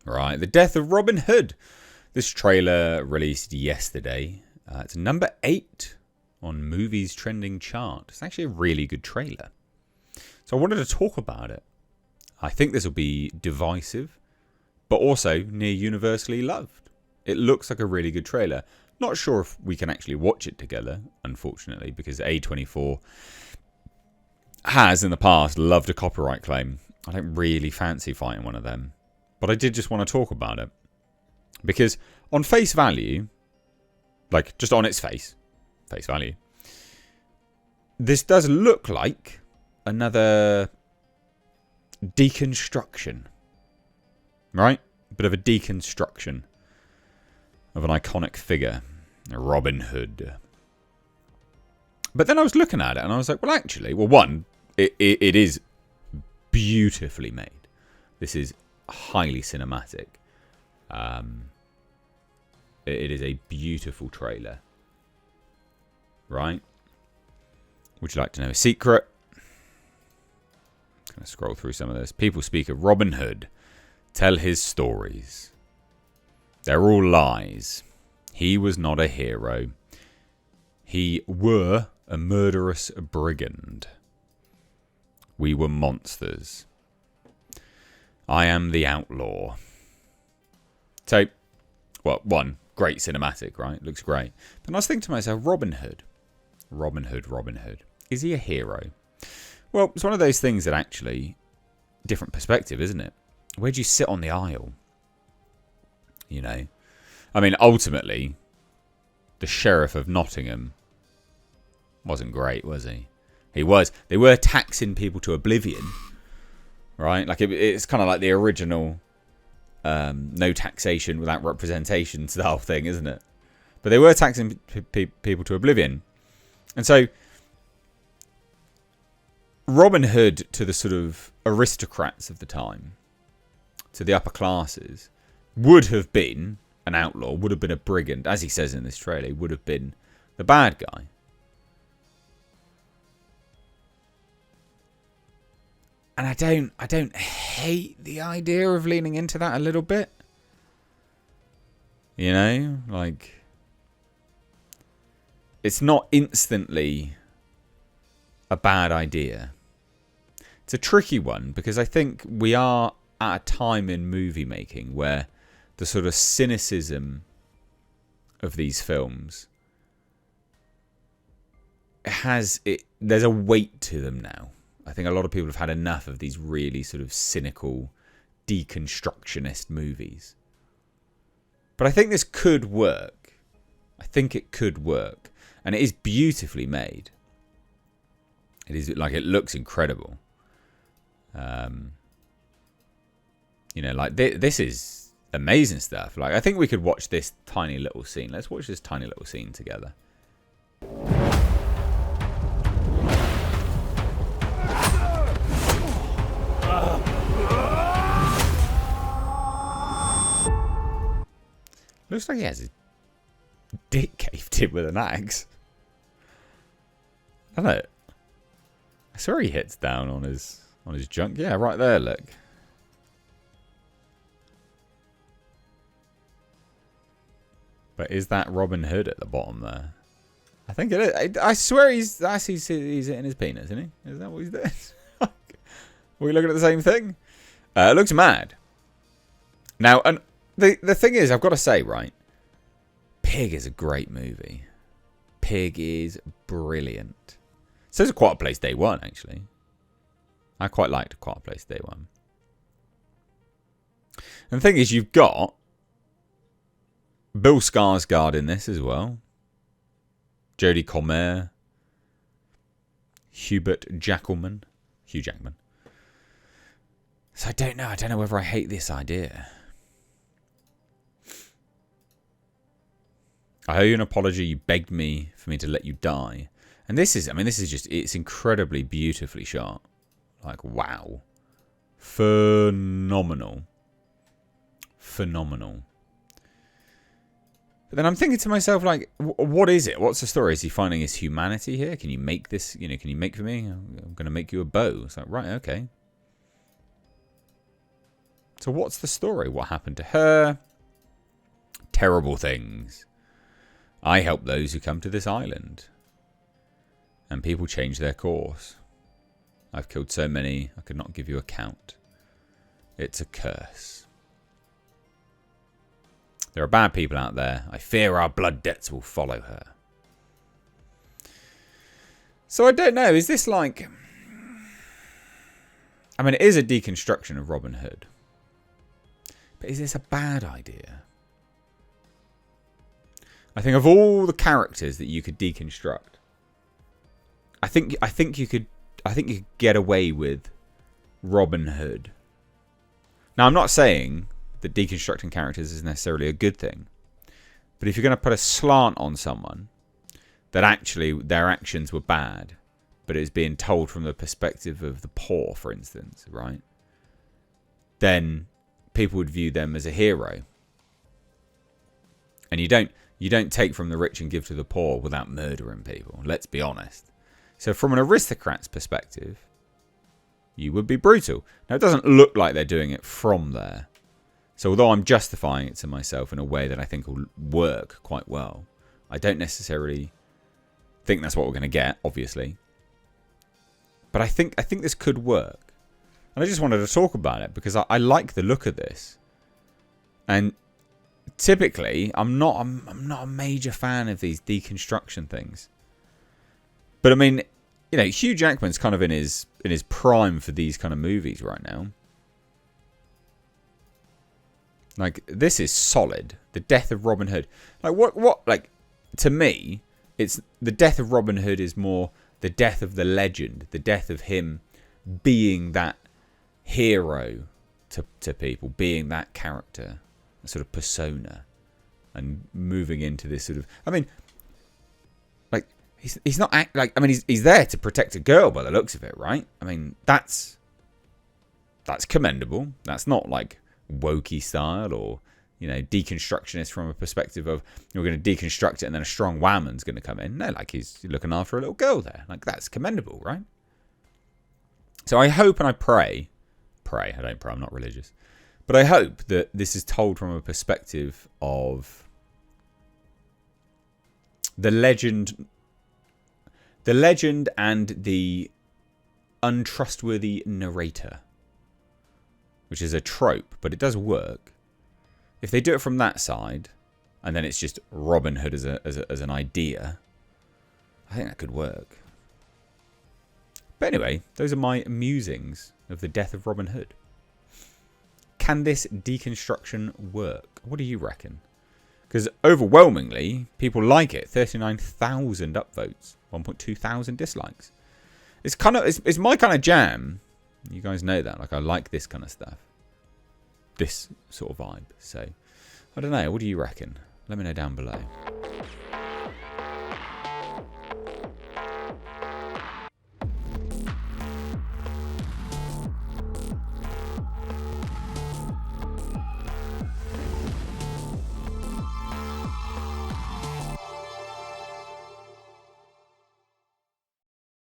Right, The Death of Robin Hood. This trailer released yesterday. It's number 8 on Movies Trending chart. It's actually a really good trailer. So I wanted to talk about it. I think this will be divisive, but also near universally loved. It looks like a really good trailer. Not sure if we can actually watch it together, unfortunately, because A24 has in the past loved a copyright claim. I don't really fancy fighting one of them. But I did just want to talk about it. Because on face value, like just on its face value, this does look like another Deconstruction. Right? A bit of a deconstruction of an iconic figure, Robin Hood. But then I was looking at it and I was like, well, actually, one, it is beautifully made. This is highly cinematic. It is a beautiful trailer. Right? Would you like to know a secret? I'm going to scroll through some of this. People speak of Robin Hood, tell his stories. They're all lies. He was not a hero. He were a murderous brigand. We were monsters. I am the outlaw. So, well, one, great cinematic, right? Looks great. But I was thinking to myself, Robin Hood. Robin Hood. Is he a hero? Well, it's one of those things that actually, different perspective, isn't it? Where do you sit on the aisle? You know? I mean, ultimately, the Sheriff of Nottingham wasn't great, was he? He was. They were taxing people to oblivion, right? Like it's kind of like the original no taxation without representation style thing, isn't it? But they were taxing people to oblivion. And so Robin Hood, to the sort of aristocrats of the time, to the upper classes, would have been an outlaw, would have been a brigand, as he says in this trailer, would have been the bad guy. And I don't hate the idea of leaning into that a little bit. You know, like, it's not instantly a bad idea. It's a tricky one because I think we are at a time in movie making where the sort of cynicism of these films there's a weight to them now. I think a lot of people have had enough of these really sort of cynical, deconstructionist movies. But I think this could work. I think it could work. And it is beautifully made. It is, like, it looks incredible. You know, like, this is amazing stuff. Like, I think we could watch this tiny little scene. Let's watch this tiny little scene together. Looks like he has his dick caved in with an axe. Doesn't it? I swear he hits down on his junk. Yeah, right there, look. But is that Robin Hood at the bottom there? I think it is. I swear he's hitting his penis, isn't he? Is that what he's doing? Are we looking at the same thing? It looks mad. Now, and the thing is, I've got to say, right, Pig is a great movie. Pig is brilliant. So it's a Quiet Place Day One, actually. I quite liked Quiet Place Day One. And the thing is, you've got Bill Skarsgård in this as well. Jodie Comer. Hugh Jackman. So I don't know. I don't know whether I hate this idea. I owe you an apology. You begged me for me to let you die. And this is just, it's incredibly beautifully shot. Like, wow. Phenomenal. But then I'm thinking to myself, like, what is it? What's the story? Is he finding his humanity here? Can you make this, can you make for me? I'm going to make you a bow. It's like, right, okay. So what's the story? What happened to her? Terrible things. I help those who come to this island. And people change their course. I've killed so many, I could not give you a count. It's a curse. There are bad people out there. I fear our blood debts will follow her. So I don't know. Is this like... I mean, it is a deconstruction of Robin Hood. But is this a bad idea? I think of all the characters that you could deconstruct, I think you could get away with Robin Hood. Now, I'm not saying that deconstructing characters is necessarily a good thing. But if you're going to put a slant on someone that actually their actions were bad, but it was being told from the perspective of the poor, for instance, right? Then people would view them as a hero. And you don't take from the rich and give to the poor without murdering people. Let's be honest. So from an aristocrat's perspective, you would be brutal. Now, it doesn't look like they're doing it from there. So although I'm justifying it to myself in a way that I think will work quite well, I don't necessarily think that's what we're going to get, obviously. But I think this could work. And I just wanted to talk about it because I like the look of this. And typically, I'm not a major fan of these deconstruction things. But I mean, you know, Hugh Jackman's kind of in his prime for these kind of movies right now. Like, this is solid. The death of Robin Hood. Like, what? Like, to me, it's the death of Robin Hood is more the death of the legend, the death of him being that hero to people, being that character, a sort of persona, and moving into this sort of. I mean, like he's not like. I mean, he's there to protect a girl by the looks of it, right? I mean, that's commendable. That's not like wokey style or, you know, deconstructionist from a perspective of you're going to deconstruct it and then a strong whammon going to come in. No, like he's looking after a little girl there. Like, that's commendable, right? So I hope and I pray, I don't pray, I'm not religious, but I hope that this is told from a perspective of the legend and the untrustworthy narrator, which is a trope, but it does work. If they do it from that side, and then it's just Robin Hood as an idea, I think that could work. But anyway, those are my musings of the death of Robin Hood. Can this deconstruction work? What do you reckon? Because overwhelmingly, people like it. 39,000 upvotes, 1.2 thousand dislikes. It's my kind of jam. You guys know that. Like, I like this kind of stuff. This sort of vibe. So, I don't know. What do you reckon? Let me know down below.